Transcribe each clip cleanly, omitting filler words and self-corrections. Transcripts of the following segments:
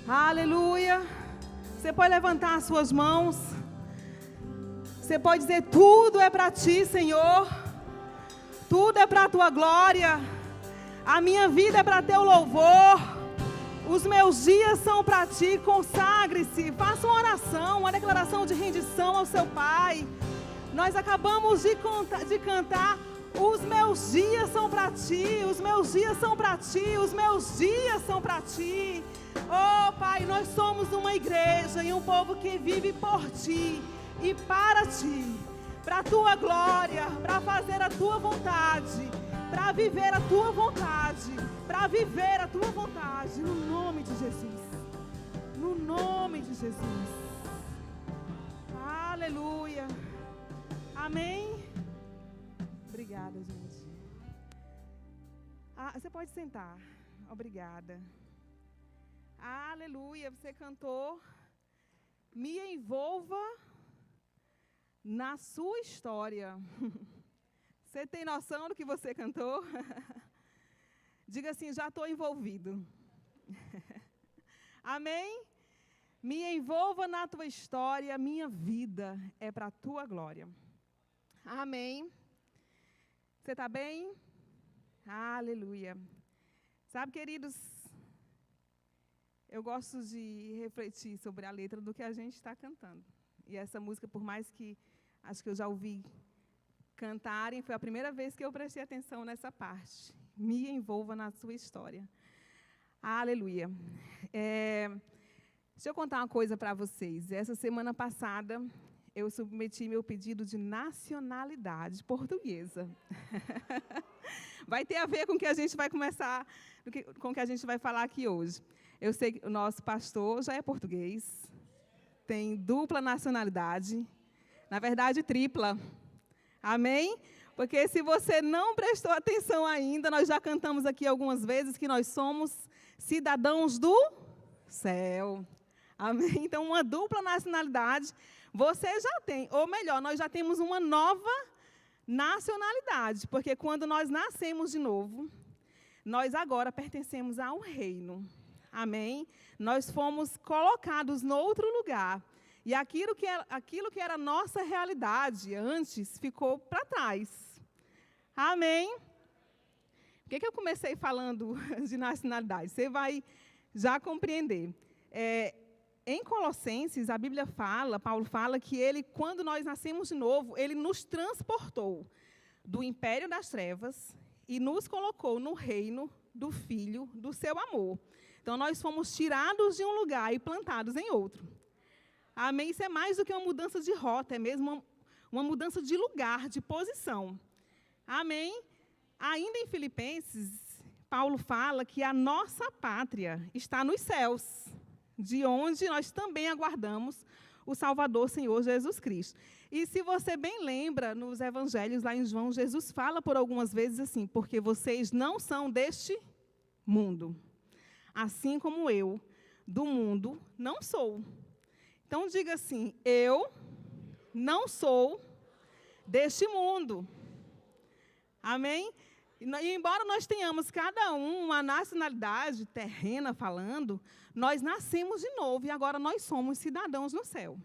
Aleluia. Você pode levantar as suas mãos. Você pode dizer: tudo é para ti, Senhor. Tudo é para a tua glória. A minha vida é para teu louvor. Os meus dias são para ti. Consagre-se. Faça uma oração, uma declaração de rendição ao seu Pai. Nós acabamos de cantar: os meus dias são para ti. Os meus dias são para ti. Os meus dias são para ti. Oh, Pai, nós somos uma igreja e um povo que vive por ti e para ti, para a tua glória, para fazer a tua vontade, para viver a tua vontade, para viver a tua vontade, no nome de Jesus, no nome de Jesus. Aleluia. Amém. Obrigada, gente. Você pode sentar. Obrigada. Aleluia. Você cantou Me Envolva na Sua História. Você tem noção do que você cantou? Diga assim: já estou envolvido. Amém? Me envolva na tua história, minha vida é para a tua glória. Amém? Você está bem? Aleluia. Sabe, queridos, eu gosto de refletir sobre a letra do que a gente está cantando. E essa música, por mais que acho que eu já ouvi cantarem, foi a primeira vez que eu prestei atenção nessa parte. Me envolva na sua história. Aleluia. Deixa eu contar uma coisa para vocês. Essa semana passada, eu submeti meu pedido de nacionalidade portuguesa. Vai ter a ver com o que a gente vai começar, com o que a gente vai falar aqui hoje. Eu sei que o nosso pastor já é português, tem dupla nacionalidade, na verdade tripla. Amém? Porque se você não prestou atenção ainda, nós já cantamos aqui algumas vezes que nós somos cidadãos do céu. Amém? Então, uma dupla nacionalidade você já tem, ou melhor, nós já temos uma nova nacionalidade, porque quando nós nascemos de novo, nós agora pertencemos a um reino. Amém? Nós fomos colocados em outro lugar. E aquilo que era a nossa realidade antes ficou para trás. Amém? Por que eu comecei falando de nacionalidade? Você vai já compreender. Em Colossenses, a Bíblia fala, Paulo fala que ele, quando nós nascemos de novo, ele nos transportou do império das trevas e nos colocou no reino do Filho do seu amor. Então, nós fomos tirados de um lugar e plantados em outro. Amém? Isso é mais do que uma mudança de rota, é mesmo uma mudança de lugar, de posição. Amém? Ainda em Filipenses, Paulo fala que a nossa pátria está nos céus, de onde nós também aguardamos o Salvador, Senhor Jesus Cristo. E se você bem lembra, nos evangelhos, lá em João, Jesus fala por algumas vezes assim: porque vocês não são deste mundo, assim como eu, do mundo, não sou. Então, diga assim: eu não sou deste mundo. Amém? E embora nós tenhamos cada um uma nacionalidade terrena falando, nós nascemos de novo e agora nós somos cidadãos no céu.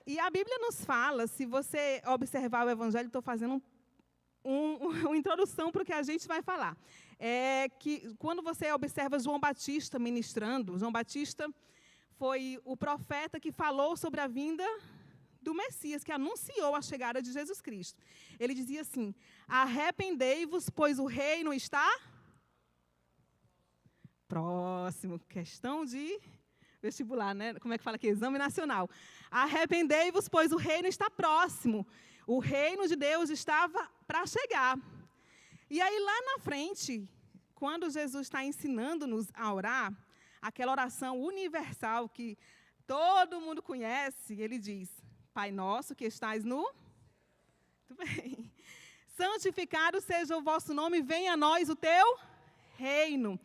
E a Bíblia nos fala, se você observar o Evangelho, estou fazendo uma introdução para o que a gente vai falar. Que quando você observa João Batista ministrando, João Batista foi o profeta que falou sobre a vinda do Messias, que anunciou a chegada de Jesus Cristo. Ele dizia assim: arrependei-vos, pois o reino está próximo. Questão de vestibular, né? Como é que fala aqui? Exame nacional. Arrependei-vos, pois o reino está próximo. O reino de Deus estava para chegar. E aí, lá na frente, quando Jesus está ensinando-nos a orar, aquela oração universal que todo mundo conhece, ele diz: Pai nosso que estais no... Muito bem. Santificado seja o vosso nome, venha a nós o teu reino.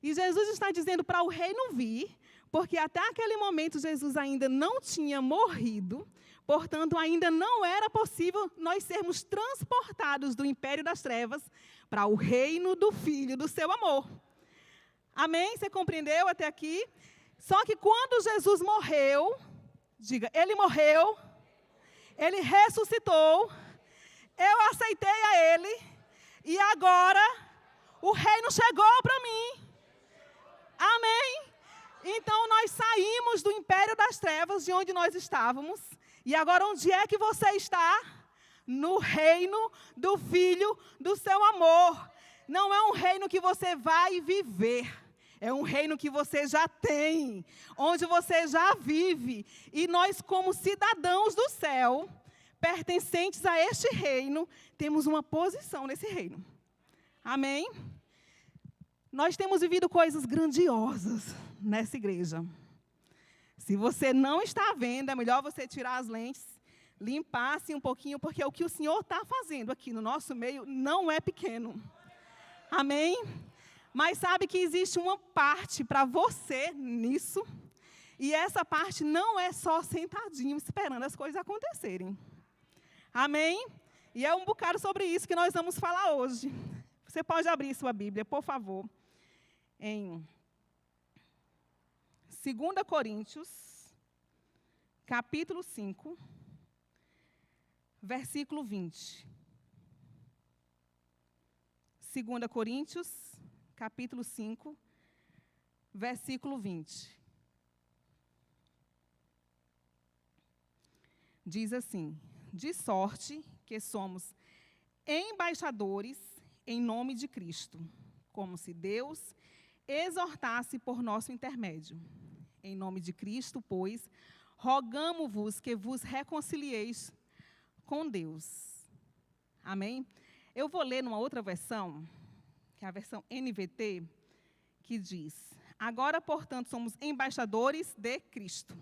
E Jesus está dizendo para o reino vir, porque até aquele momento Jesus ainda não tinha morrido, portanto, ainda não era possível nós sermos transportados do império das trevas para o reino do Filho do seu amor. Amém? Você compreendeu até aqui? Só que quando Jesus morreu, diga, ele morreu, ele ressuscitou, eu aceitei a ele, e agora o reino chegou para mim. Amém? Então nós saímos do império das trevas, de onde nós estávamos, e agora onde é que você está? No reino do Filho do seu amor. Não é um reino que você vai viver. É um reino que você já tem, onde você já vive. E nós, como cidadãos do céu, pertencentes a este reino, temos uma posição nesse reino. Amém? Nós temos vivido coisas grandiosas nessa igreja. Se você não está vendo, é melhor você tirar as lentes, limpar assim um pouquinho, porque o que o Senhor está fazendo aqui no nosso meio não é pequeno. Amém? Mas sabe que existe uma parte para você nisso, e essa parte não é só sentadinho esperando as coisas acontecerem. Amém? E é um bocado sobre isso que nós vamos falar hoje. Você pode abrir sua Bíblia, por favor, em 2 Coríntios, capítulo 5, versículo 20. 2 Coríntios, capítulo 5, versículo 20. Diz assim: de sorte que somos embaixadores em nome de Cristo, como se Deus exortasse por nosso intermédio. Em nome de Cristo, pois, rogamo-vos que vos reconcilieis com Deus. Amém? Eu vou ler numa outra versão, que é a versão NVT, que diz: agora, portanto, somos embaixadores de Cristo.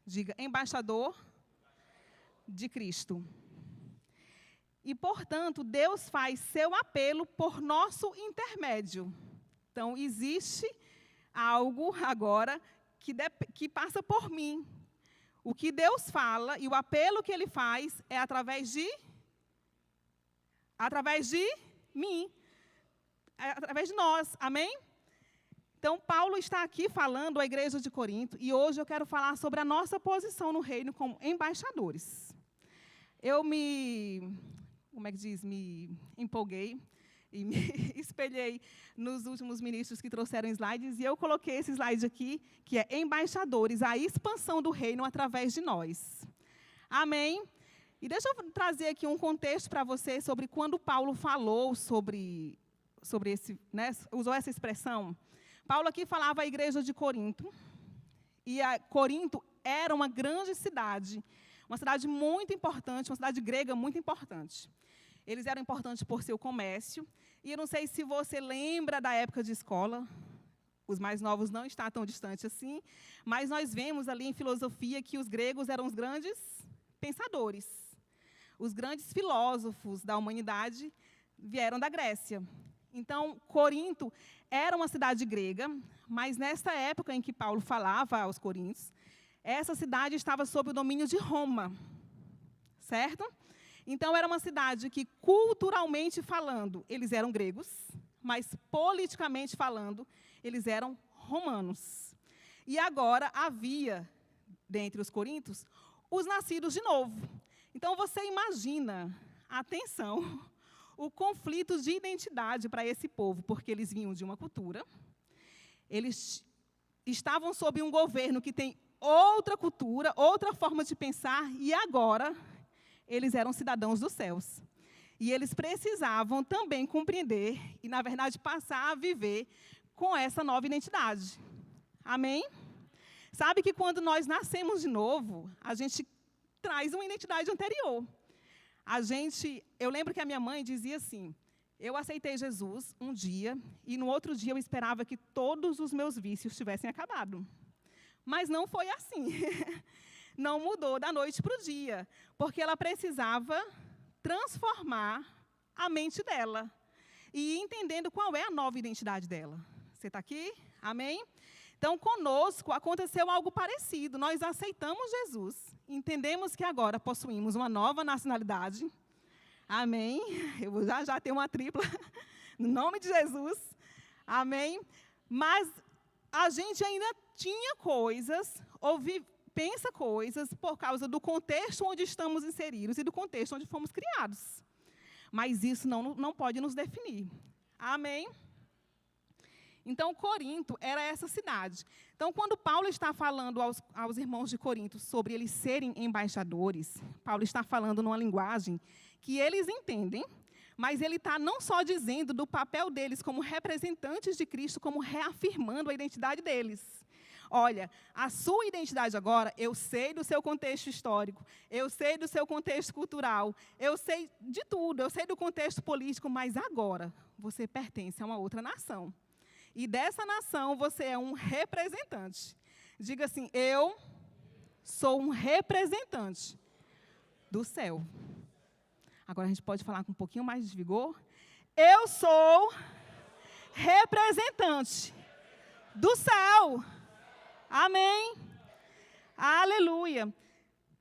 Diga, embaixador de Cristo. E, portanto, Deus faz seu apelo por nosso intermédio. Então, existe algo agora que passa por mim. O que Deus fala e o apelo que Ele faz é através de mim, através de nós. Amém? Então, Paulo está aqui falando à igreja de Corinto, e hoje eu quero falar sobre a nossa posição no reino como embaixadores. Eu me empolguei e me espelhei nos últimos ministros que trouxeram slides, e eu coloquei esse slide aqui, que é embaixadores, a expansão do reino através de nós. Amém? E deixa eu trazer aqui um contexto para vocês sobre quando Paulo falou sobre esse, né, usou essa expressão. Paulo aqui falava à igreja de Corinto, e Corinto era uma grande cidade, uma cidade muito importante, uma cidade grega muito importante. Eles eram importantes por seu comércio, e eu não sei se você lembra da época de escola, os mais novos não estão tão distantes assim, mas nós vemos ali em filosofia que os gregos eram os grandes pensadores. Os grandes filósofos da humanidade vieram da Grécia. Então, Corinto era uma cidade grega, mas nessa época em que Paulo falava aos coríntios, essa cidade estava sob o domínio de Roma, certo? Então, era uma cidade que, culturalmente falando, eles eram gregos, mas politicamente falando, eles eram romanos. E agora havia, dentre os coríntios, os nascidos de novo. Então, você imagina, atenção, o conflito de identidade para esse povo, porque eles vinham de uma cultura, eles estavam sob um governo que tem outra cultura, outra forma de pensar, e agora eles eram cidadãos dos céus. E eles precisavam também compreender e, na verdade, passar a viver com essa nova identidade. Amém? Sabe que quando nós nascemos de novo, a gente traz uma identidade anterior. Eu lembro que a minha mãe dizia assim: eu aceitei Jesus um dia, e no outro dia eu esperava que todos os meus vícios tivessem acabado. Mas não foi assim. Não mudou da noite para o dia, porque ela precisava transformar a mente dela e ir entendendo qual é a nova identidade dela. Você está aqui? Amém? Então, conosco aconteceu algo parecido. Nós aceitamos Jesus, entendemos que agora possuímos uma nova nacionalidade. Amém? Eu já tenho uma tripla no nome de Jesus. Amém? Mas a gente ainda tinha coisas, pensa coisas por causa do contexto onde estamos inseridos e do contexto onde fomos criados. Mas isso não pode nos definir. Amém? Então, Corinto era essa cidade. Então, quando Paulo está falando aos irmãos de Corinto sobre eles serem embaixadores, Paulo está falando numa linguagem que eles entendem, mas ele está não só dizendo do papel deles como representantes de Cristo, como reafirmando a identidade deles. Olha, a sua identidade agora, eu sei do seu contexto histórico, eu sei do seu contexto cultural, eu sei de tudo, eu sei do contexto político, mas agora você pertence a uma outra nação. E dessa nação você é um representante. Diga assim, eu sou um representante do céu. Agora a gente pode falar com um pouquinho mais de vigor. Eu sou representante do céu. Amém? Aleluia.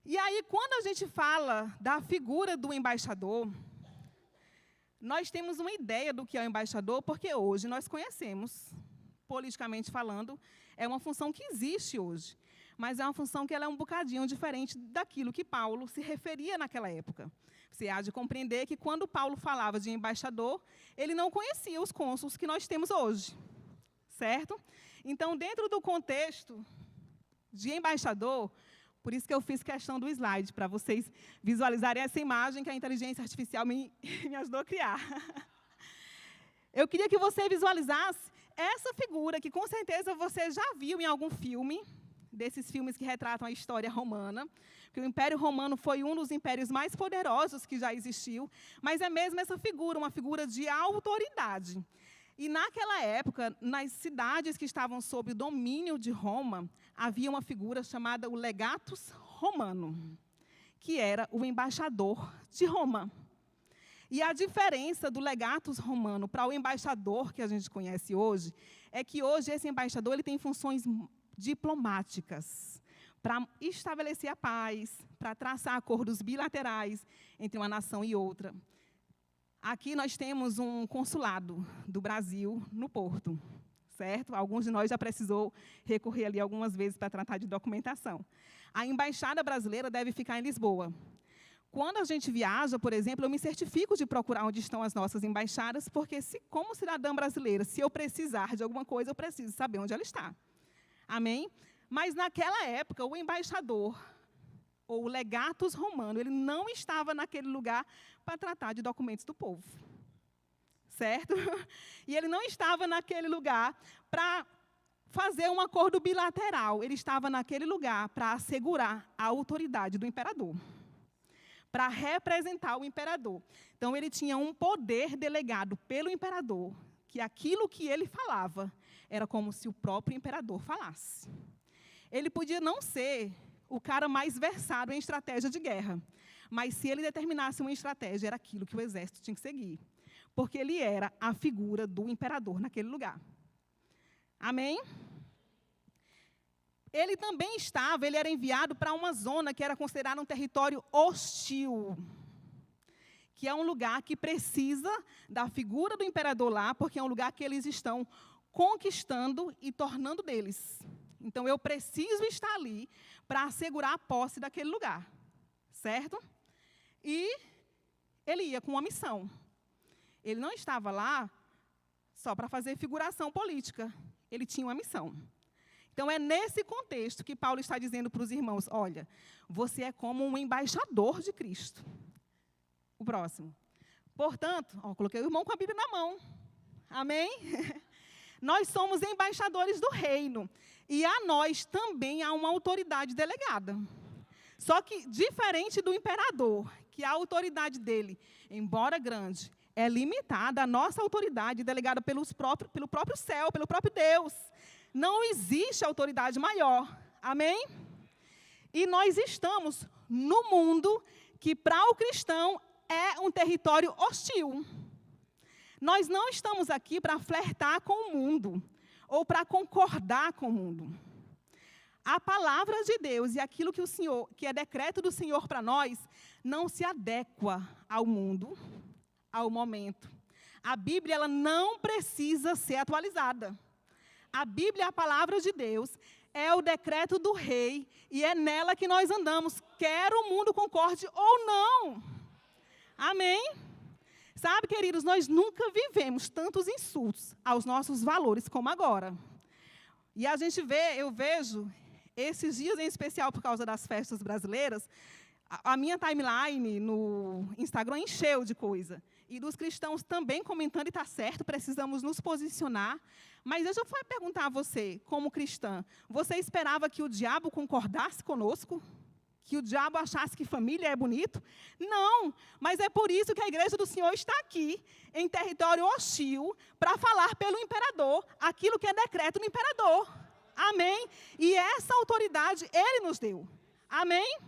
E aí, quando a gente fala da figura do embaixador, nós temos uma ideia do que é o embaixador, porque hoje nós conhecemos, politicamente falando, é uma função que existe hoje, mas é uma função que ela é um bocadinho diferente daquilo que Paulo se referia naquela época. Você há de compreender que quando Paulo falava de embaixador, ele não conhecia os cônsulos que nós temos hoje, certo? Então, dentro do contexto de embaixador, por isso que eu fiz questão do slide, para vocês visualizarem essa imagem que a inteligência artificial me ajudou a criar. Eu queria que você visualizasse essa figura, que com certeza você já viu em algum filme, desses filmes que retratam a história romana, que o Império Romano foi um dos impérios mais poderosos que já existiu, mas é mesmo essa figura, uma figura de autoridade. E naquela época, nas cidades que estavam sob o domínio de Roma, havia uma figura chamada o legatus romano, que era o embaixador de Roma. E a diferença do legatus romano para o embaixador que a gente conhece hoje, é que hoje esse embaixador ele tem funções diplomáticas, para estabelecer a paz, para traçar acordos bilaterais entre uma nação e outra. Aqui nós temos um consulado do Brasil no Porto, certo? Alguns de nós já precisou recorrer ali algumas vezes para tratar de documentação. A embaixada brasileira deve ficar em Lisboa. Quando a gente viaja, por exemplo, eu me certifico de procurar onde estão as nossas embaixadas, porque como cidadã brasileira, se eu precisar de alguma coisa, eu preciso saber onde ela está. Amém? Mas naquela época, o embaixador, ou o legatus romano, ele não estava naquele lugar para tratar de documentos do povo. Certo? E ele não estava naquele lugar para fazer um acordo bilateral. Ele estava naquele lugar para assegurar a autoridade do imperador, para representar o imperador. Então, ele tinha um poder delegado pelo imperador, que aquilo que ele falava era como se o próprio imperador falasse. Ele podia não ser o cara mais versado em estratégia de guerra, mas se ele determinasse uma estratégia, era aquilo que o exército tinha que seguir, porque ele era a figura do imperador naquele lugar. Amém? Ele também ele era enviado para uma zona que era considerada um território hostil, que é um lugar que precisa da figura do imperador lá, porque é um lugar que eles estão conquistando e tornando deles. Então, eu preciso estar ali para assegurar a posse daquele lugar, certo? E ele ia com uma missão. Ele não estava lá só para fazer figuração política. Ele tinha uma missão. Então, é nesse contexto que Paulo está dizendo para os irmãos, olha, você é como um embaixador de Cristo. O próximo. Portanto, coloquei o irmão com a Bíblia na mão. Amém? Nós somos embaixadores do reino. E a nós também há uma autoridade delegada. Só que, diferente do imperador, que a autoridade dele, embora grande, é limitada, a nossa autoridade delegada pelo próprio céu, pelo próprio Deus. Não existe autoridade maior. Amém? E nós estamos no mundo que, para o cristão, é um território hostil. Nós não estamos aqui para flertar com o mundo, ou para concordar com o mundo. A palavra de Deus e aquilo que é decreto do Senhor para nós, não se adequa ao mundo, ao momento, A Bíblia ela não precisa ser atualizada. A Bíblia é a palavra de Deus, é o decreto do rei, e é nela que nós andamos, quer o mundo concorde ou não. Amém? Sabe, queridos, nós nunca vivemos tantos insultos aos nossos valores como agora. E a gente vê, eu vejo, esses dias em especial por causa das festas brasileiras, a minha timeline no Instagram encheu de coisa. E dos cristãos também comentando, e está certo, precisamos nos posicionar. Mas deixa eu perguntar a você, como cristã, você esperava que o diabo concordasse conosco? Que o diabo achasse que família é bonito? Não, mas é por isso que a igreja do Senhor está aqui, em território hostil, para falar pelo imperador, aquilo que é decreto do imperador. Amém? E essa autoridade Ele nos deu. Amém?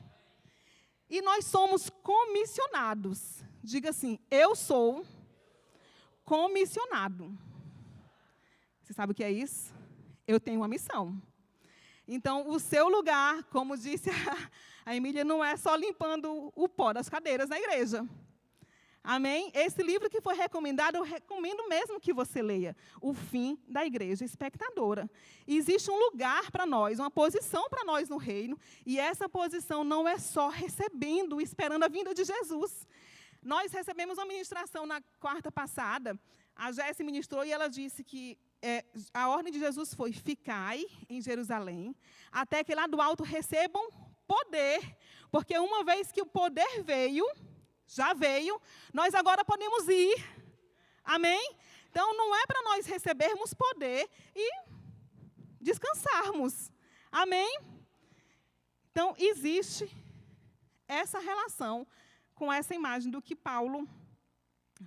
E nós somos comissionados. Diga assim, eu sou comissionado. Você sabe o que é isso? Eu tenho uma missão. Então, o seu lugar, como disse a Emília, não é só limpando o pó das cadeiras da igreja. Amém? Esse livro que foi recomendado, eu recomendo mesmo que você leia. O Fim da Igreja Espectadora. Existe um lugar para nós, uma posição para nós no reino, e essa posição não é só recebendo, esperando a vinda de Jesus. Nós recebemos uma ministração na quarta passada, a Jéssica ministrou e ela disse que a ordem de Jesus foi: ficai em Jerusalém, até que lá do alto recebam poder, porque uma vez que o poder veio, já veio, nós agora podemos ir. Amém? Então, não é para nós recebermos poder e descansarmos. Amém? Então, existe essa relação com essa imagem do que Paulo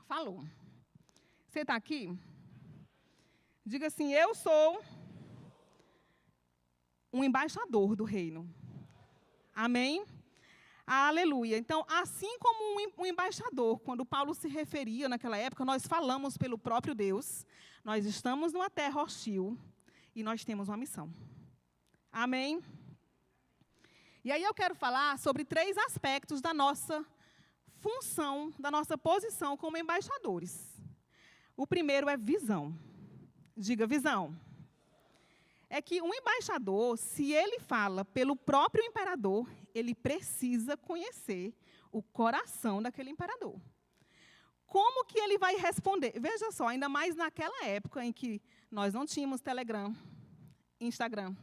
falou. Você está aqui? Diga assim, eu sou um embaixador do reino. Amém? Aleluia. Então, assim como um embaixador, quando Paulo se referia naquela época, nós falamos pelo próprio Deus, nós estamos numa terra hostil e nós temos uma missão. Amém? E aí eu quero falar sobre 3 aspectos da nossa função, da nossa posição como embaixadores. O primeiro é visão. Diga visão. É que um embaixador, se ele fala pelo próprio imperador, ele precisa conhecer o coração daquele imperador. Como que ele vai responder? Veja só, ainda mais naquela época em que nós não tínhamos Telegram, Instagram,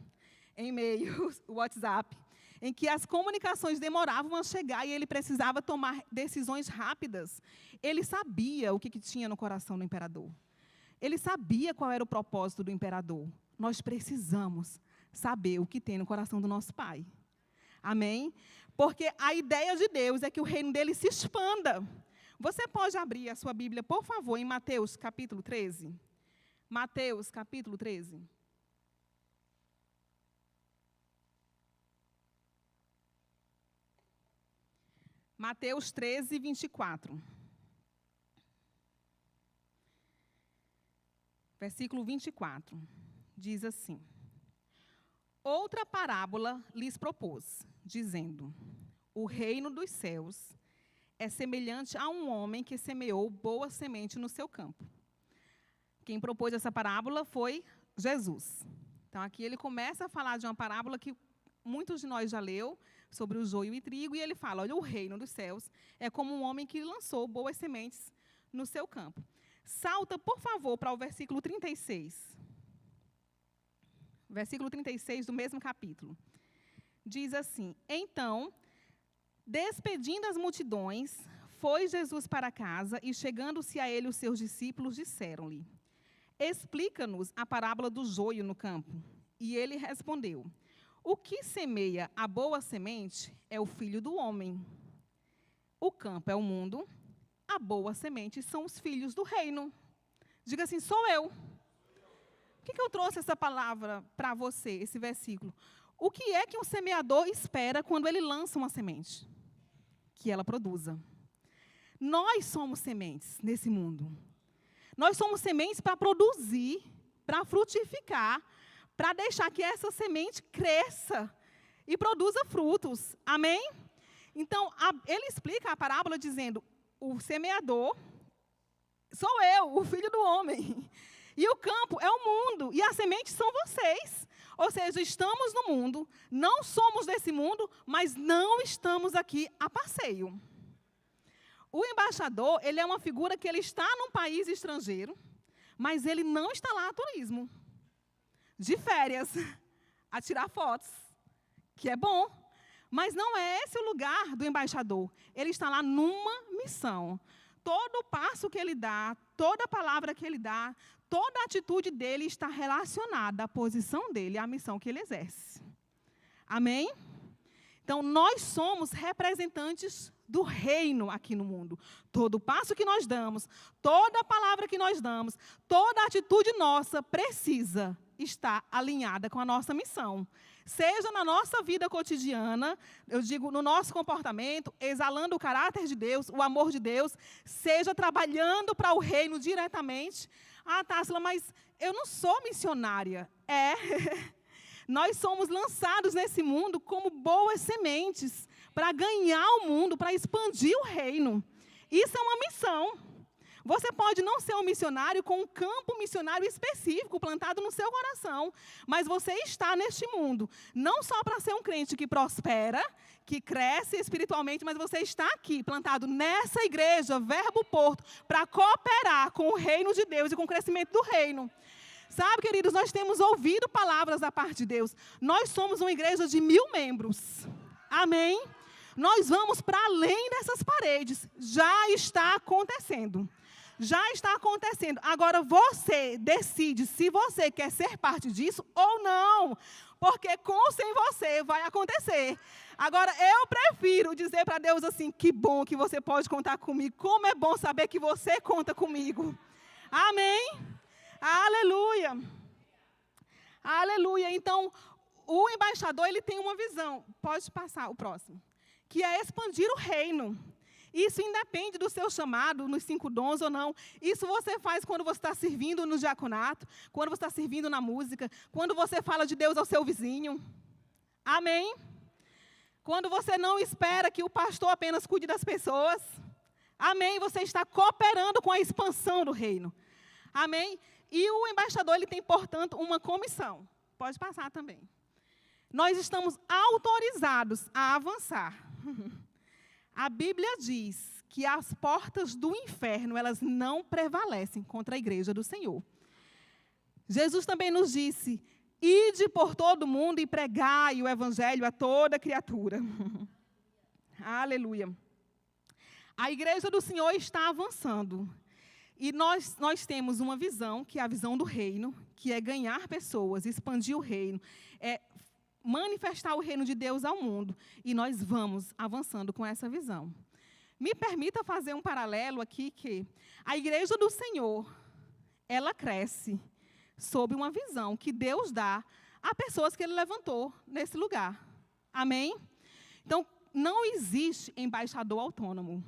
e-mail, WhatsApp, em que as comunicações demoravam a chegar e ele precisava tomar decisões rápidas. Ele sabia o que tinha no coração do imperador. Ele sabia qual era o propósito do imperador. Nós precisamos saber o que tem no coração do nosso Pai. Amém? Porque a ideia de Deus é que o reino dele se expanda. Você pode abrir a sua Bíblia, por favor, em Mateus, capítulo 13? Mateus, capítulo 13. Mateus 13, 24. Versículo 24. Diz assim: outra parábola lhes propôs, dizendo: o reino dos céus é semelhante a um homem que semeou boa semente no seu campo. Quem propôs essa parábola foi Jesus. Então, aqui ele começa a falar de uma parábola que muitos de nós já leu, sobre o joio e trigo, e ele fala, olha, o reino dos céus é como um homem que lançou boas sementes no seu campo. Salta, por favor, para o versículo 36. Versículo 36 do mesmo capítulo. Diz assim: então, despedindo as multidões, foi Jesus para casa, e chegando-se a ele os seus discípulos, disseram-lhe: explica-nos a parábola do joio no campo. E ele respondeu: o que semeia a boa semente é o Filho do Homem. O campo é o mundo, a boa semente são os filhos do reino. Diga assim, sou eu. Por que eu trouxe essa palavra para você, esse versículo? O que é que um semeador espera quando ele lança uma semente? Que ela produza. Nós somos sementes nesse mundo. Nós somos sementes para produzir, para frutificar, para deixar que essa semente cresça e produza frutos. Amém? Então, ele explica a parábola dizendo, o semeador sou eu, o Filho do Homem. E o campo é o mundo, e a semente são vocês. Ou seja, estamos no mundo, não somos desse mundo, mas não estamos aqui a passeio. O embaixador, ele é uma figura que ele está num país estrangeiro, mas ele não está lá a turismo, de férias, a tirar fotos, que é bom. Mas não é esse o lugar do embaixador. Ele está lá numa missão. Todo passo que ele dá, toda palavra que ele dá, toda atitude dele está relacionada à posição dele, à missão que ele exerce. Amém? Então, nós somos representantes do reino aqui no mundo. Todo passo que nós damos, toda palavra que nós damos, toda atitude nossa precisa estar alinhada com a nossa missão. Seja na nossa vida cotidiana, eu digo, no nosso comportamento, exalando o caráter de Deus, o amor de Deus, seja trabalhando para o reino diretamente. Ah, Tássila, mas eu não sou missionária. Nós somos lançados nesse mundo como boas sementes para ganhar o mundo, para expandir o reino. Isso é uma missão. Você pode não ser um missionário com um campo missionário específico plantado no seu coração, mas você está neste mundo, não só para ser um crente que prospera, que cresce espiritualmente, mas você está aqui, plantado nessa igreja, Verbo Porto, para cooperar com o reino de Deus e com o crescimento do reino. Sabe, queridos, nós temos ouvido palavras da parte de Deus. Nós somos uma igreja de 1000 membros. Amém? Nós vamos para além dessas paredes. Já está acontecendo. Já está acontecendo. Agora você decide se você quer ser parte disso ou não. Porque com ou sem você vai acontecer. Agora, eu prefiro dizer para Deus assim, que bom que você pode contar comigo. Como é bom saber que você conta comigo. Amém? Aleluia. Aleluia. Então, o embaixador, ele tem uma visão. Pode passar o próximo. Que é expandir o reino. Isso independe do seu chamado, nos 5 dons ou não. Isso você faz quando você está servindo no diaconato, quando você está servindo na música, quando você fala de Deus ao seu vizinho. Amém? Quando você não espera que o pastor apenas cuide das pessoas. Amém? Você está cooperando com a expansão do reino. Amém? E o embaixador, ele tem, portanto, uma comissão. Pode passar também. Nós estamos autorizados a avançar. A Bíblia diz que as portas do inferno, elas não prevalecem contra a igreja do Senhor. Jesus também nos disse, ide por todo mundo e pregai o evangelho a toda criatura. Aleluia. A igreja do Senhor está avançando. E nós temos uma visão, que é a visão do reino, que é ganhar pessoas, expandir o reino, é manifestar o reino de Deus ao mundo. E nós vamos avançando com essa visão. Me permita fazer um paralelo aqui, que a igreja do Senhor, ela cresce sob uma visão que Deus dá a pessoas que Ele levantou nesse lugar. Amém? Então, não existe embaixador autônomo.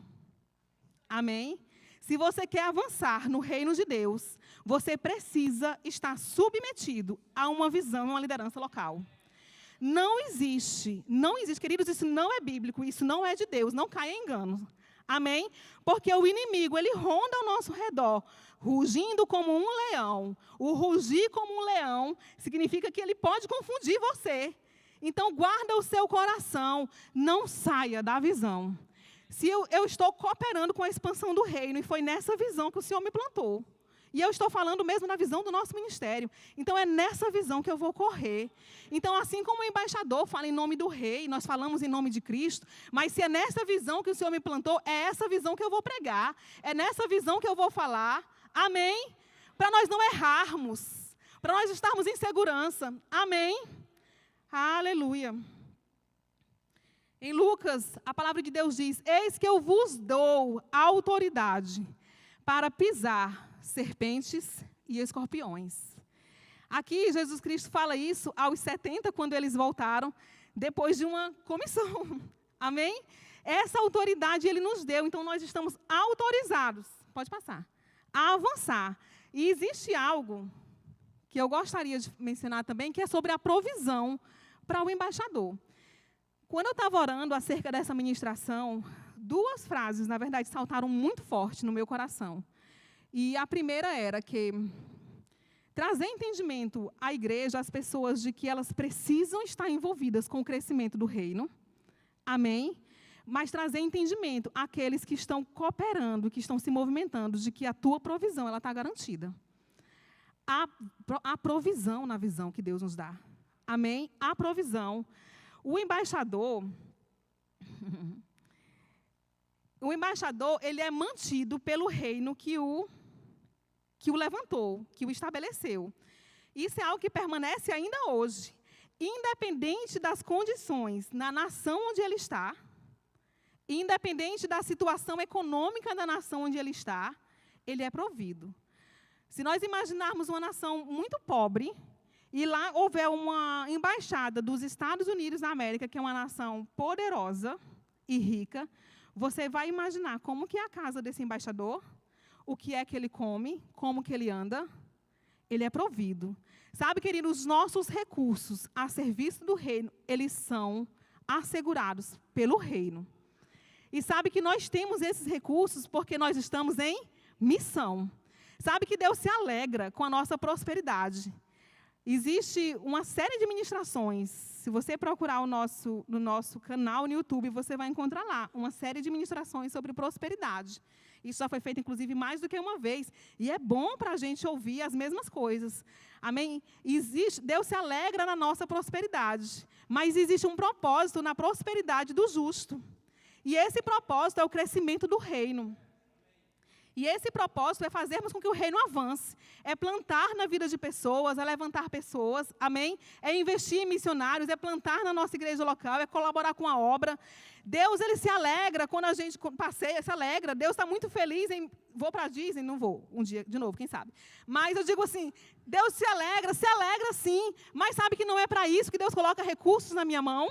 Amém? Se você quer avançar no reino de Deus, você precisa estar submetido a uma visão e uma liderança local. Não existe, queridos, isso não é bíblico, isso não é de Deus, não caia em engano. Amém? Porque o inimigo, ele ronda ao nosso redor, rugindo como um leão. O rugir como um leão significa que ele pode confundir você. Então, guarda o seu coração, não saia da visão. Se eu estou cooperando com a expansão do reino, e foi nessa visão que o Senhor me plantou. E eu estou falando mesmo na visão do nosso ministério. Então, é nessa visão que eu vou correr. Então, assim como o embaixador fala em nome do rei, nós falamos em nome de Cristo, mas se é nessa visão que o Senhor me plantou, é essa visão que eu vou pregar. É nessa visão que eu vou falar. Amém? Para nós não errarmos. Para nós estarmos em segurança. Amém? Aleluia. Em Lucas, a palavra de Deus diz, eis que eu vos dou autoridade para pisar serpentes e escorpiões. Aqui, Jesus Cristo fala isso aos 70, quando eles voltaram, depois de uma comissão. Amém? Essa autoridade Ele nos deu, então nós estamos autorizados, pode passar, a avançar. E existe algo que eu gostaria de mencionar também, que é sobre a provisão para o embaixador. Quando eu estava orando acerca dessa ministração, 2 frases, na verdade, saltaram muito forte no meu coração. E a primeira era que trazer entendimento à igreja, às pessoas, de que elas precisam estar envolvidas com o crescimento do reino. Amém? Mas trazer entendimento àqueles que estão cooperando, que estão se movimentando, de que a tua provisão ela está garantida. A provisão na visão que Deus nos dá. Amém? A provisão. O embaixador, ele é mantido pelo reino que o levantou, que o estabeleceu. Isso é algo que permanece ainda hoje. Independente das condições na nação onde ele está, independente da situação econômica da nação onde ele está, ele é provido. Se nós imaginarmos uma nação muito pobre, e lá houver uma embaixada dos Estados Unidos da América, que é uma nação poderosa e rica, você vai imaginar como que é a casa desse embaixador, o que é que ele come, como que ele anda, ele é provido. Sabe, querido, os nossos recursos a serviço do reino, eles são assegurados pelo reino. E sabe que nós temos esses recursos porque nós estamos em missão. Sabe que Deus se alegra com a nossa prosperidade. Existe uma série de ministrações. Se você procurar no nosso canal no YouTube, você vai encontrar lá uma série de ministrações sobre prosperidade. Isso já foi feito, inclusive, mais do que uma vez. E é bom para a gente ouvir as mesmas coisas. Amém? Deus se alegra na nossa prosperidade. Mas existe um propósito na prosperidade do justo. E esse propósito é o crescimento do reino. E esse propósito é fazermos com que o reino avance. É plantar na vida de pessoas, é levantar pessoas, amém? É investir em missionários, é plantar na nossa igreja local, é colaborar com a obra. Deus, ele se alegra quando a gente passeia, se alegra. Deus está muito feliz em... Vou para a Disney? Não vou, um dia de novo, quem sabe. Mas eu digo assim, Deus se alegra sim. Mas sabe que não é para isso que Deus coloca recursos na minha mão?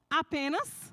Apenas.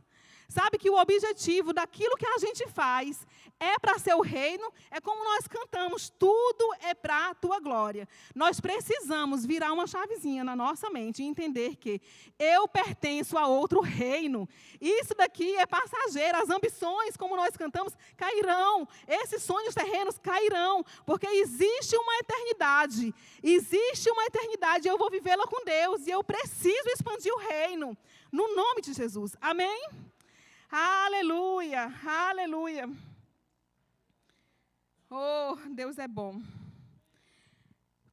Sabe que o objetivo daquilo que a gente faz é para ser o reino, é como nós cantamos, tudo é para a tua glória. Nós precisamos virar uma chavezinha na nossa mente e entender que eu pertenço a outro reino. Isso daqui é passageiro, as ambições, como nós cantamos, cairão. Esses sonhos terrenos cairão, porque existe uma eternidade. Existe uma eternidade, eu vou vivê-la com Deus e eu preciso expandir o reino. No nome de Jesus. Amém? Aleluia, aleluia. Oh, Deus é bom.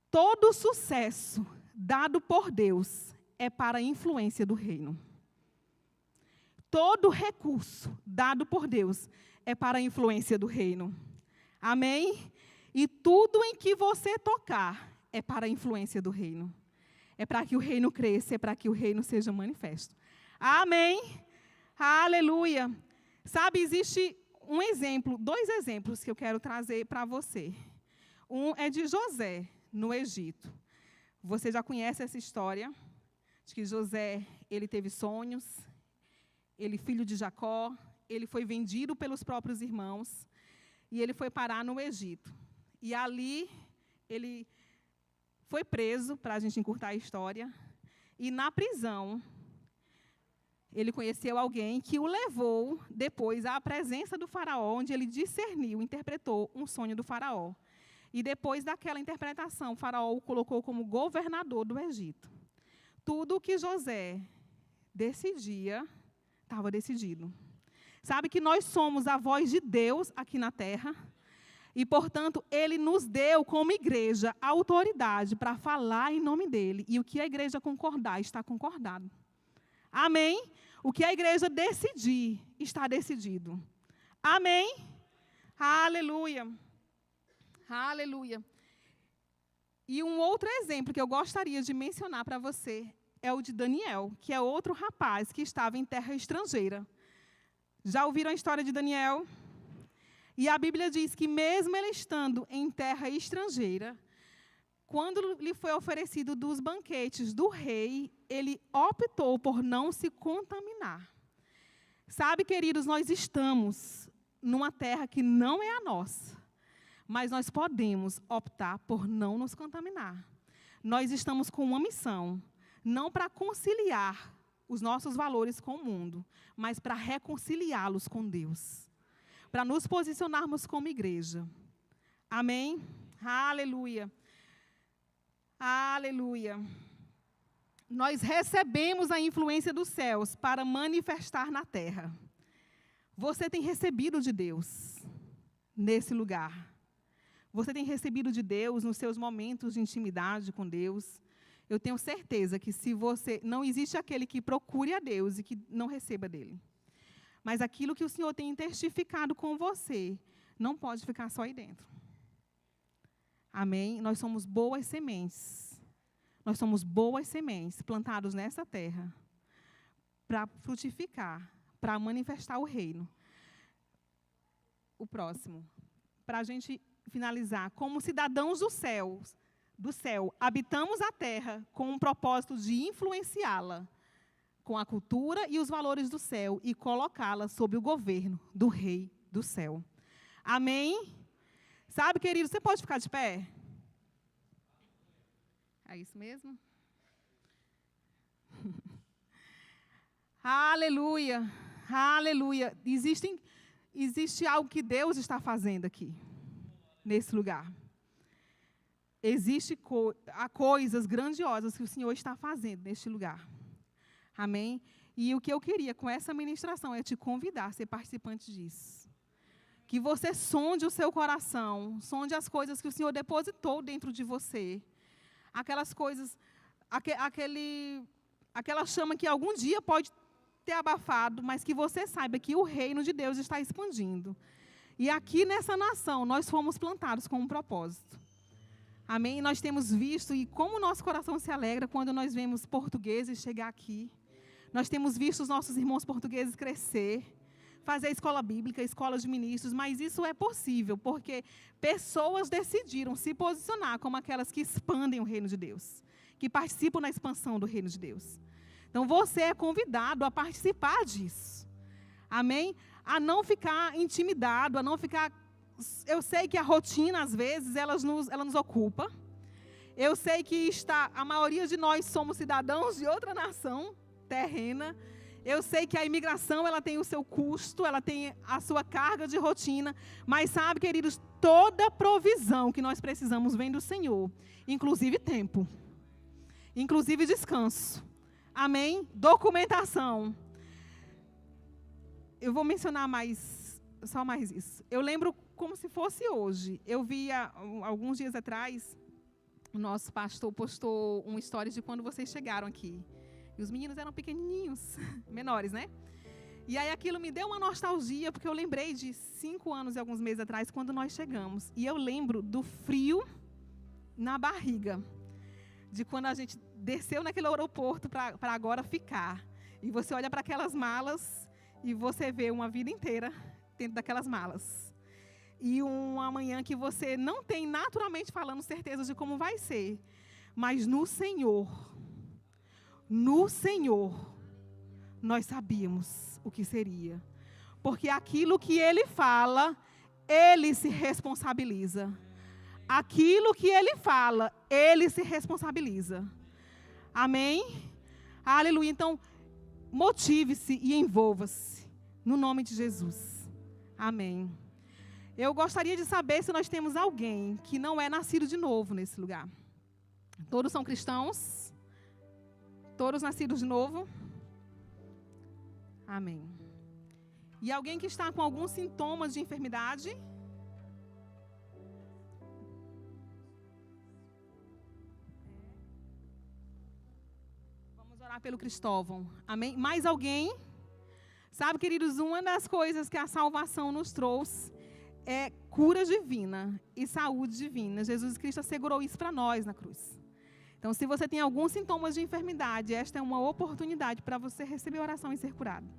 Todo sucesso dado por Deus é para a influência do reino. Todo recurso dado por Deus é para a influência do reino. Amém? E tudo em que você tocar é para a influência do reino. É para que o reino cresça, é para que o reino seja manifesto. Amém? Aleluia. Sabe, existe um exemplo, 2 exemplos que eu quero trazer para você. Um é de José, no Egito. Você já conhece essa história, de que José, ele teve sonhos, ele filho de Jacó, ele foi vendido pelos próprios irmãos, e ele foi parar no Egito. E ali, ele foi preso, para a gente encurtar a história, e na prisão, ele conheceu alguém que o levou depois à presença do faraó, onde ele discerniu, interpretou um sonho do faraó. E depois daquela interpretação, o faraó o colocou como governador do Egito. Tudo o que José decidia, estava decidido. Sabe que nós somos a voz de Deus aqui na terra, e, portanto, ele nos deu, como igreja, autoridade para falar em nome dele. E o que a igreja concordar, está concordado. Amém? O que a igreja decidir, está decidido. Amém? Aleluia. Aleluia. E um outro exemplo que eu gostaria de mencionar para você é o de Daniel, que é outro rapaz que estava em terra estrangeira. Já ouviram a história de Daniel? E a Bíblia diz que mesmo ele estando em terra estrangeira, quando lhe foi oferecido dos banquetes do rei, ele optou por não se contaminar. Sabe, queridos, nós estamos numa terra que não é a nossa, mas nós podemos optar por não nos contaminar. Nós estamos com uma missão, não para conciliar os nossos valores com o mundo, mas para reconciliá-los com Deus. Para nos posicionarmos como igreja. Amém? Aleluia. Aleluia. Nós recebemos a influência dos céus para manifestar na terra. Você tem recebido de Deus nesse lugar. Você tem recebido de Deus nos seus momentos de intimidade com Deus. Eu tenho certeza que se você... Não existe aquele que procure a Deus e que não receba dele. Mas aquilo que o Senhor tem testificado com você, não pode ficar só aí dentro. Amém? Nós somos boas sementes. Nós somos boas sementes plantadas nessa terra para frutificar, para manifestar o reino. O próximo. Para a gente finalizar. Como cidadãos do céu, habitamos a terra com o propósito de influenciá-la com a cultura e os valores do céu e colocá-la sob o governo do Rei do céu. Amém? Sabe, querido, você pode ficar de pé? É isso mesmo? Aleluia, aleluia. Existe algo que Deus está fazendo aqui, nesse lugar. Há coisas grandiosas que o Senhor está fazendo neste lugar. Amém? E o que eu queria com essa ministração é te convidar a ser participante disso. Que você sonde o seu coração, sonde as coisas que o Senhor depositou dentro de você. Aquelas coisas, aquela chama que algum dia pode ter abafado, mas que você saiba que o reino de Deus está expandindo. E aqui nessa nação, nós fomos plantados com um propósito. Amém? Nós temos visto, e como o nosso coração se alegra quando nós vemos portugueses chegar aqui. Nós temos visto os nossos irmãos portugueses crescer, fazer escola bíblica, escola de ministros, mas isso é possível, porque pessoas decidiram se posicionar como aquelas que expandem o reino de Deus, que participam na expansão do reino de Deus. Então, você é convidado a participar disso. Amém? A não ficar intimidado, a não ficar... Eu sei que a rotina, às vezes, ela nos ocupa. Eu sei que a maioria de nós somos cidadãos de outra nação terrena. Eu sei que a imigração ela tem o seu custo, ela tem a sua carga de rotina. Mas sabe, queridos, toda provisão que nós precisamos vem do Senhor. Inclusive tempo. Inclusive descanso. Amém? Documentação. Eu vou mencionar só mais isso. Eu lembro como se fosse hoje. Eu vi alguns dias atrás, o nosso pastor postou um story de quando vocês chegaram aqui. E os meninos eram pequenininhos, menores, né? E aí aquilo me deu uma nostalgia, porque eu lembrei de 5 anos e alguns meses atrás, quando nós chegamos. E eu lembro do frio na barriga, de quando a gente desceu naquele aeroporto para agora ficar. E você olha para aquelas malas e você vê uma vida inteira dentro daquelas malas. E uma manhã que você não tem, naturalmente falando, certeza de como vai ser. Mas no Senhor, nós sabíamos o que seria. Porque aquilo que Ele fala, Ele se responsabiliza. Aquilo que Ele fala, Ele se responsabiliza. Amém? Aleluia. Então, motive-se e envolva-se. No nome de Jesus. Amém. Eu gostaria de saber se nós temos alguém que não é nascido de novo nesse lugar. Todos são cristãos? Todos nascidos de novo? Amém. E alguém que está com alguns sintomas de enfermidade? Vamos orar pelo Cristóvão. Amém? Mais alguém? Sabe, queridos, uma das coisas que a salvação nos trouxe é cura divina e saúde divina. Jesus Cristo assegurou isso para nós na cruz. Então, se você tem alguns sintomas de enfermidade, esta é uma oportunidade para você receber oração e ser curado.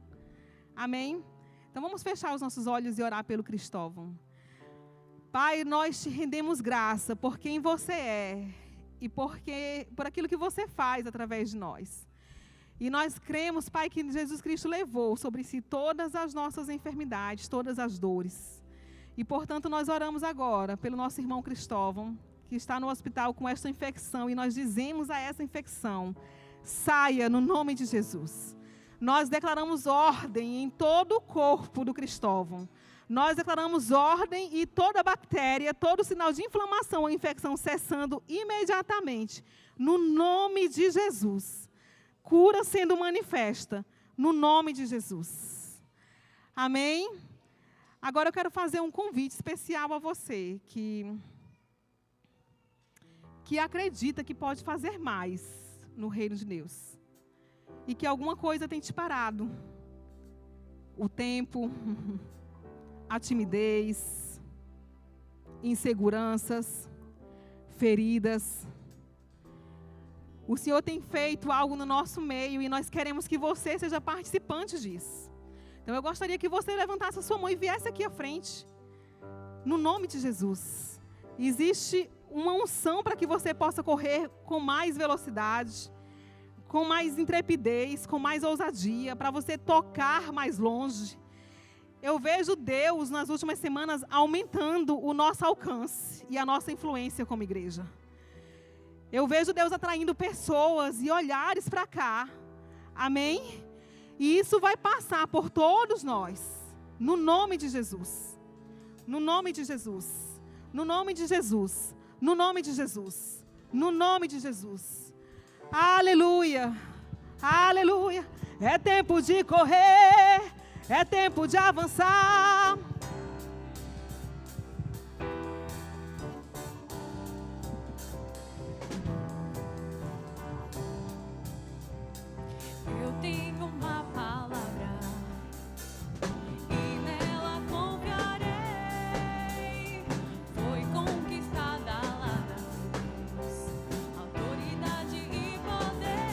Amém? Então, vamos fechar os nossos olhos e orar pelo Cristóvão. Pai, nós te rendemos graça por quem você é e por aquilo que você faz através de nós. E nós cremos, Pai, que Jesus Cristo levou sobre si todas as nossas enfermidades, todas as dores. E, portanto, nós oramos agora pelo nosso irmão Cristóvão, que está no hospital com esta infecção, e nós dizemos a essa infecção, saia no nome de Jesus. Nós declaramos ordem em todo o corpo do Cristóvão. Nós declaramos ordem e toda bactéria, todo sinal de inflamação ou infecção cessando imediatamente, no nome de Jesus. Cura sendo manifesta, no nome de Jesus. Amém? Agora eu quero fazer um convite especial a você que acredita que pode fazer mais no reino de Deus. E que alguma coisa tem te parado. O tempo, a timidez, inseguranças, feridas. O Senhor tem feito algo no nosso meio e nós queremos que você seja participante disso. Então eu gostaria que você levantasse a sua mão e viesse aqui à frente. No nome de Jesus. Existe uma unção para que você possa correr com mais velocidade, com mais intrepidez, com mais ousadia, para você tocar mais longe. Eu vejo Deus nas últimas semanas aumentando o nosso alcance e a nossa influência como igreja. Eu vejo Deus atraindo pessoas e olhares para cá. Amém? E isso vai passar por todos nós. No nome de Jesus. No nome de Jesus. No nome de Jesus. No nome de Jesus. No nome de Jesus. Aleluia. Aleluia. É tempo de correr. É tempo de avançar. Eu tenho uma palavra e nela confiarei. Foi conquistada lá na cruz, autoridade e poder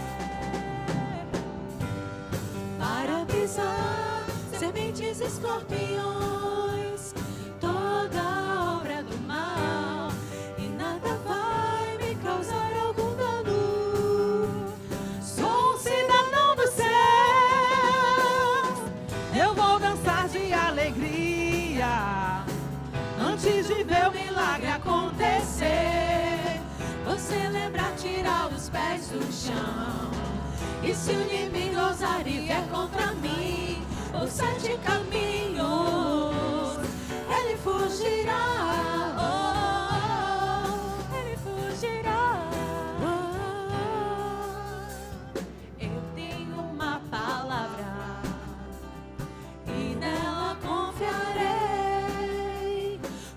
para pisar sementes, escorpiões, toda obra do mal, e nada vai me causar algum dano. Sou um cidadão do céu, eu vou dançar de alegria, antes de ver o milagre acontecer. Vou celebrar, tirar os pés do chão, e se o inimigo ousar e vier contra mim, por 7 caminhos ele fugirá. Ele fugirá. Eu tenho uma palavra e nela confiarei.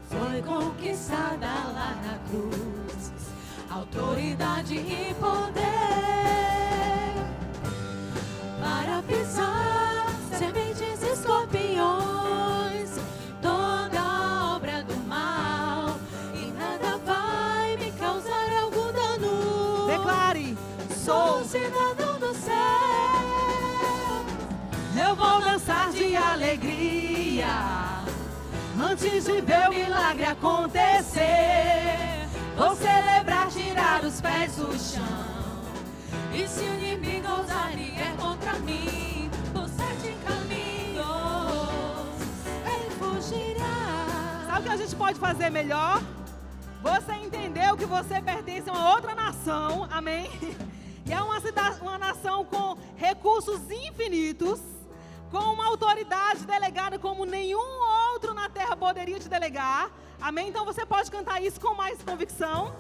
Foi conquistada lá na cruz, autoridade e poder para pisar sementes, escorpiões, toda obra do mal, e nada vai me causar algum dano. Declare: Sou um cidadão do céu, eu vou dançar de alegria, antes de ver o milagre acontecer. vou celebrar, tirar os pés do chão, e se o inimigo ousar e vier contra mim, por 7 caminhos ele fugirá. Sabe o que a gente pode fazer melhor? Você entendeu que você pertence a uma outra nação, amém? E é uma nação com recursos infinitos, com uma autoridade delegada como nenhum outro na terra poderia te delegar, amém? Então você pode cantar isso com mais convicção,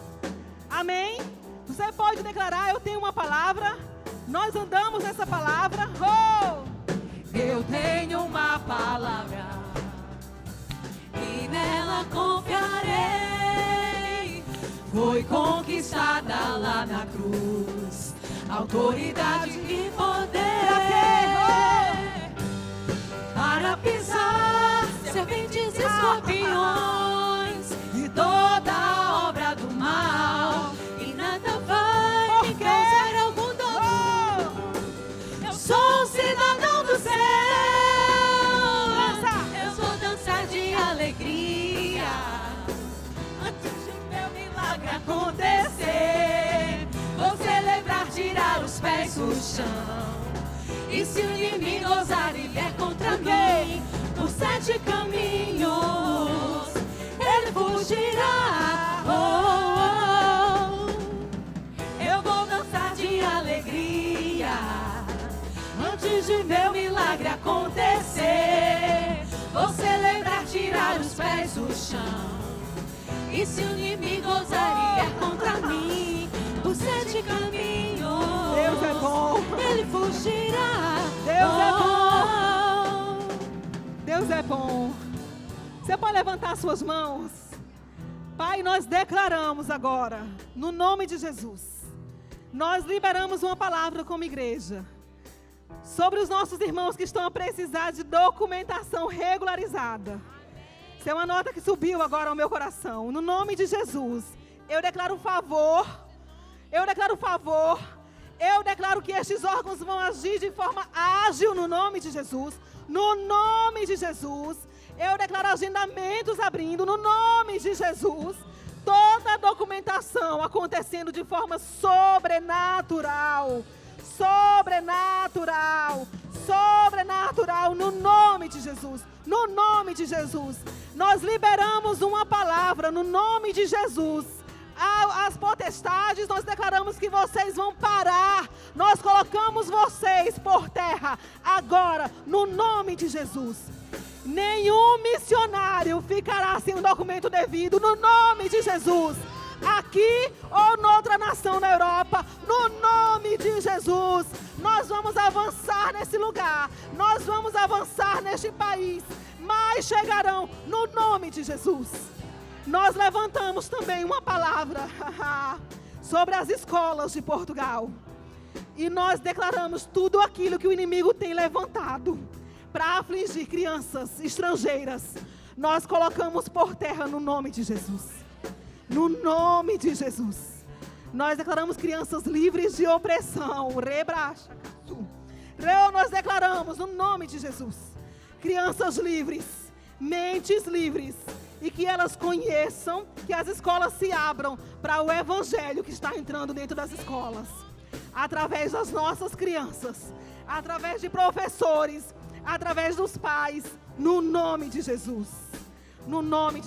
amém? Você pode declarar: eu tenho uma palavra, nós andamos nessa palavra. Oh! Eu tenho uma palavra e nela confiarei. Foi conquistada lá na cruz, autoridade e poder para pisar serpentes e escorpiões e toda obra do mal, e nada vai me causar algum dano. Eu sou um cidadão do céu, eu vou dançar de alegria, antes de meu milagre acontecer. Vou celebrar, tirar os pés do chão, e se o inimigo ousar e vier contra mim, por 7 caminhos ele fugirá. Oh, oh, oh. Eu vou dançar de alegria, antes de meu milagre acontecer. Vou celebrar, tirar os pés do chão. E se o inimigo ousaria contra mim, por 7 caminhos, Deus é bom. Ele fugirá. Deus é bom. Deus é bom. Você pode levantar suas mãos. Pai, nós declaramos agora, no nome de Jesus, nós liberamos uma palavra como igreja sobre os nossos irmãos que estão a precisar de documentação regularizada. Isso é uma nota que subiu agora ao meu coração. No nome de Jesus, eu declaro favor. Eu declaro que estes órgãos vão agir de forma ágil no nome de Jesus. No nome de Jesus. Eu declaro agendamentos abrindo no nome de Jesus. Toda a documentação acontecendo de forma sobrenatural. Sobrenatural no nome de Jesus. No nome de Jesus. Nós liberamos uma palavra no nome de Jesus. As potestades, nós declaramos que vocês vão parar. Nós colocamos vocês por terra agora, no nome de Jesus. Nenhum missionário ficará sem um documento devido, no nome de Jesus. Aqui ou noutra nação na Europa, no nome de Jesus. Nós vamos avançar nesse lugar. Nós vamos avançar neste país. Mais chegarão no nome de Jesus. Nós levantamos também uma palavra sobre as escolas de Portugal. E nós declaramos tudo aquilo que o inimigo tem levantado para afligir crianças estrangeiras. Nós colocamos por terra no nome de Jesus. No nome de Jesus. Nós declaramos crianças livres de opressão. Nós declaramos no nome de Jesus. Crianças livres, mentes livres. E que elas conheçam, que as escolas se abram para o evangelho que está entrando dentro das escolas. Através das nossas crianças, através de professores, através dos pais, no nome de Jesus. No nome de